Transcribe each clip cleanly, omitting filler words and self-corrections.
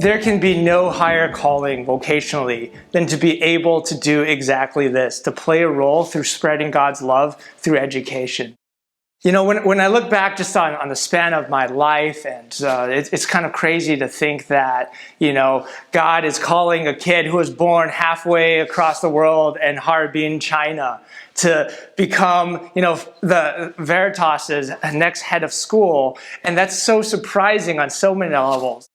there can be no higher calling vocationally than to be able to do exactly this, to play a role through spreading God's love through education. You know, when I look back just on the span of my life, and it's kind of crazy to think that, you know, God is calling a kid who was born halfway across the world in Harbin, China, to become, you know, the Veritas's next head of school. And that's so surprising on so many levels.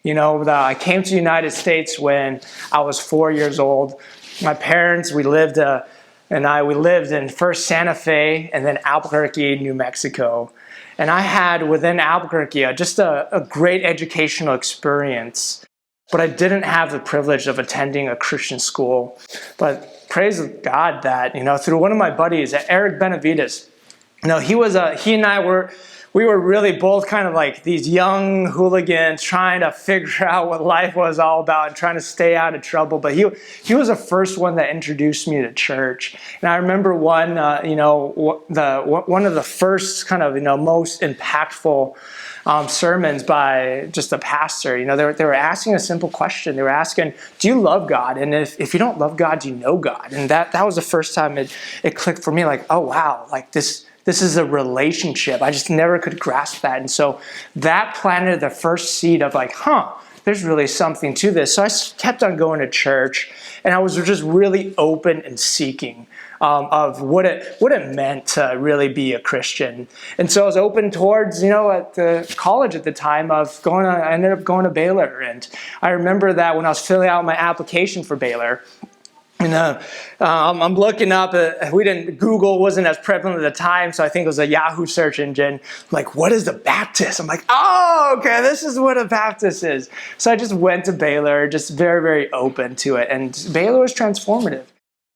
You know, I came to the United States when I was 4 years old. My parents, we lived in first Santa Fe and then Albuquerque, New Mexico. And I had within Albuquerque just a great educational experience. But I didn't have the privilege of attending a Christian school. But praise God that, you know, through one of my buddies, Eric Benavides, you know, he and I were really both kind of like these young hooligans trying to figure out what life was all about and trying to stay out of trouble. But he was the first one that introduced me to church. And I remember one of the first kind of, you know, most impactful sermons by just a pastor. You know, they were asking a simple question. They were asking, do you love God? And if you don't love God, do you know God? And that was the first time it clicked for me, like, oh wow, like this is a relationship. I just never could grasp that. And so that planted the first seed of like, there's really something to this. So I kept on going to church, and I was just really open and seeking of what it meant to really be a Christian. And so I was open towards, you know, at the college at the time I ended up going to Baylor. And I remember that when I was filling out my application for Baylor, and I'm looking up, Google wasn't as prevalent at the time, so I think it was a Yahoo search engine. Like, what is a Baptist? I'm like, oh, okay, this is what a Baptist is. So I just went to Baylor, just very, very open to it. And Baylor was transformative.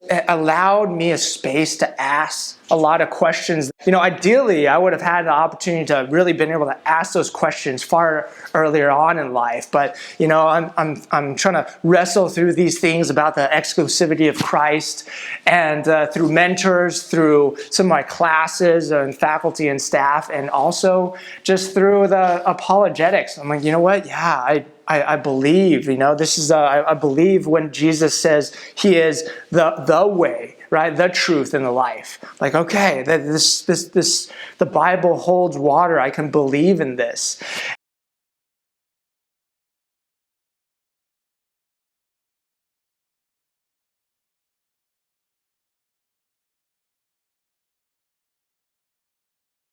It allowed me a space to ask a lot of questions. You know, ideally, I would have had the opportunity to really been able to ask those questions far earlier on in life. But, you know, I'm trying to wrestle through these things about the exclusivity of Christ, and through mentors, through some of my classes and faculty and staff, and also just through the apologetics. I'm like, you know what? Yeah, I believe, you know, this is, I believe when Jesus says he is the way, right? The truth and the life. Like, okay, the Bible holds water. I can believe in this.